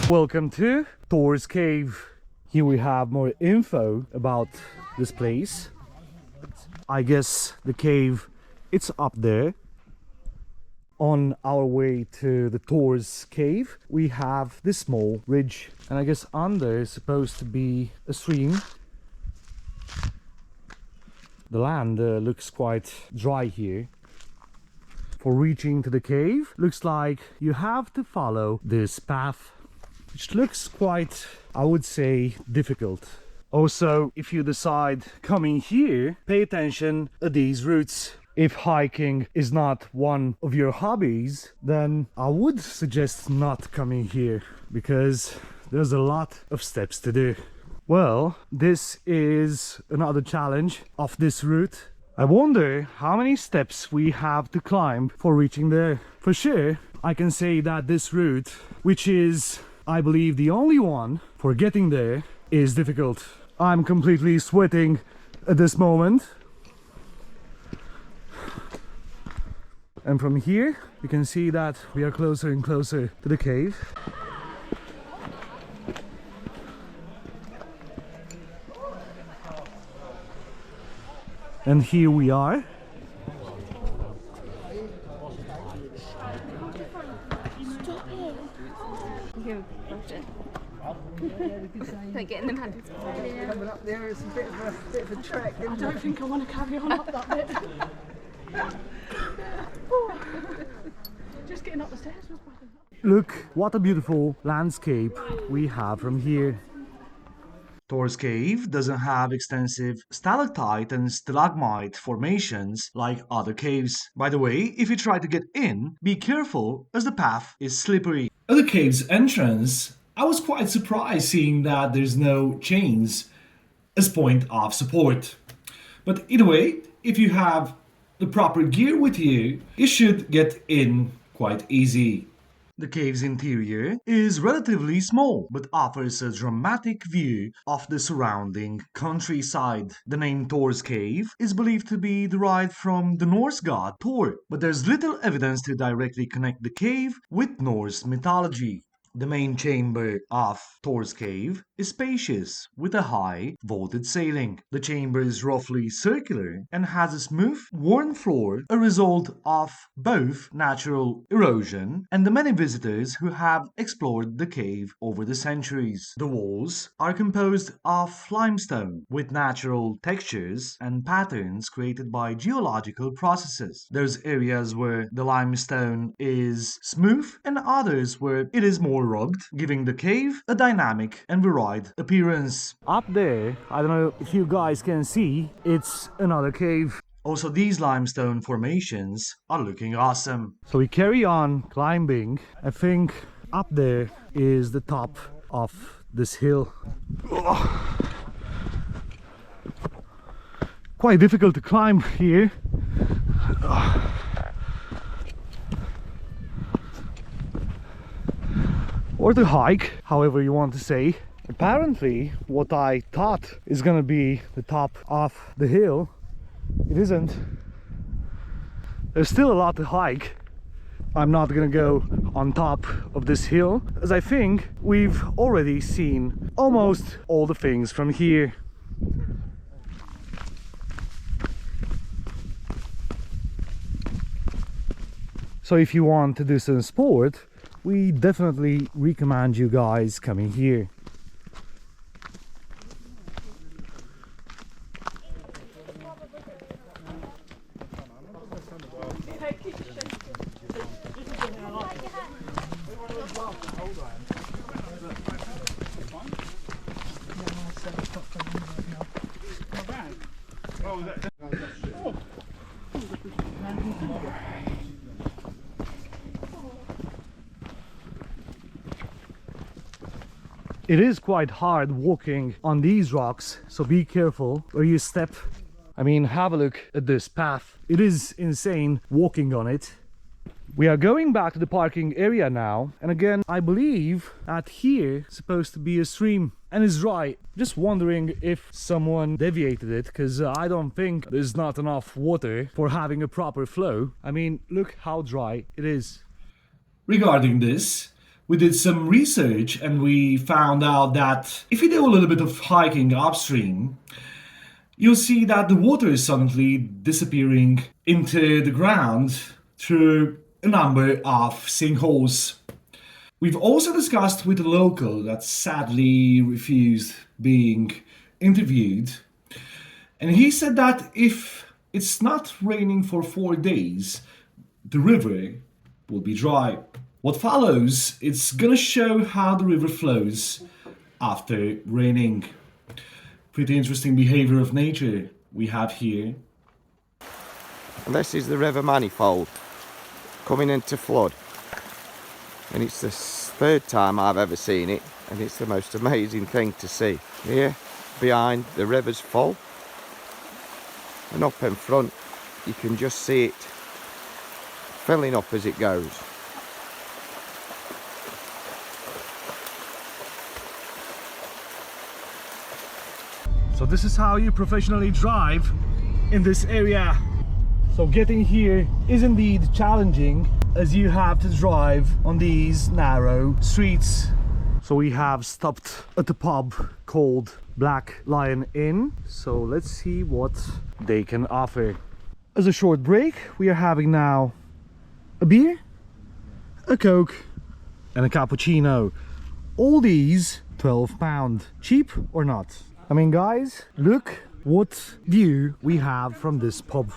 Welcome to Thor's Cave. Here we have more info about this place. I guess the cave, it's up there. On our way to the Thor's Cave, we have this small ridge, and I guess under is supposed to be a stream. The land looks quite dry here. For reaching to the cave, looks like you have to follow this path, which looks quite, I would say, difficult. Also, if you decide coming here, pay attention to these routes. If hiking is not one of your hobbies, then I would suggest not coming here, because there's a lot of steps to do. Well, this is another challenge of this route. I wonder how many steps we have to climb for reaching there. For sure, I can say that this route, which is, I believe, the only one for getting there, is difficult. I'm completely sweating at this moment. And from here, you can see that we are closer and closer to the cave. And here we are. Don't get in the man. Coming up there is a bit of a trek. I don't think I want to carry on up that bit. Just getting up the stairs was bad enough. Look what a beautiful landscape we have from here. Thor's Cave doesn't have extensive stalactite and stalagmite formations like other caves. By the way, if you try to get in, be careful as the path is slippery. At the cave's entrance, I was quite surprised seeing that there's no chains as point of support. But either way, if you have the proper gear with you, you should get in quite easy. The cave's interior is relatively small, but offers a dramatic view of the surrounding countryside. The name Thor's Cave is believed to be derived from the Norse god Thor, but there's little evidence to directly connect the cave with Norse mythology. The main chamber of Thor's Cave is spacious, with a high, vaulted ceiling. The chamber is roughly circular and has a smooth, worn floor, a result of both natural erosion and the many visitors who have explored the cave over the centuries. The walls are composed of limestone, with natural textures and patterns created by geological processes. There's areas where the limestone is smooth and others where it is more rugged, giving the cave a dynamic and varied appearance. Up there, I don't know if you guys can see, it's another cave. Also, these limestone formations are looking awesome. So we carry on climbing. I think up there is the top of this hill. Quite difficult to climb here. Or to hike, however you want to say. Apparently, what I thought is gonna be the top of the hill, it isn't. There's still a lot to hike. I'm not gonna go on top of this hill, as I think we've already seen almost all the things from here. So if you want to do some sport, we definitely recommend you guys coming here. It is quite hard walking on these rocks, so be careful where you step. I mean, have a look at this path. It is insane walking on it. We are going back to the parking area now, and again, I believe that here is supposed to be a stream, and it's dry. Just wondering if someone deviated it, because I don't think there's not enough water for having a proper flow. I mean, look how dry it is. Regarding this, we did some research and we found out that if you do a little bit of hiking upstream, you'll see that the water is suddenly disappearing into the ground through a number of sinkholes. We've also discussed with a local that sadly refused being interviewed, and he said that if it's not raining for 4 days, the river will be dry. What follows, it's gonna show how the river flows after raining. Pretty interesting behavior of nature we have here. And this is the River Manifold coming into flood, and it's the third time I've ever seen it, and it's the most amazing thing to see. Here behind the river's full, and up in front you can just see it filling up as it goes. So this is how you professionally drive in this area. So getting here is indeed challenging, as you have to drive on these narrow streets. So we have stopped at a pub called Black Lion Inn. So let's see what they can offer. As a short break, we are having now a beer, a Coke and a cappuccino. All these £12. Cheap or not? I mean, guys, look what view we have from this pub.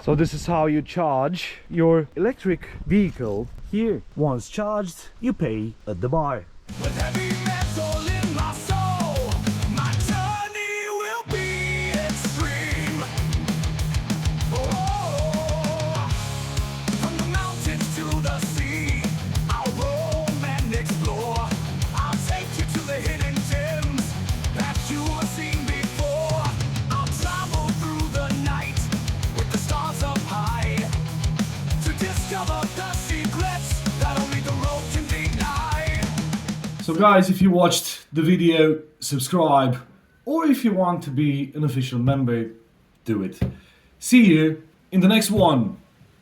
So this is how you charge your electric vehicle here. Once charged, you pay at the bar. With heavy metal in my soul, my journey will be extreme. Oh, from the mountains to the sea, I'll roam and explore. I'll take you to the hidden gems that you have seen before. I'll travel through the night with the stars up high to discover the secrets that only the road can deny. So guys, if you watched the video, subscribe, or if you want to be an official member, do it. See you in the next one.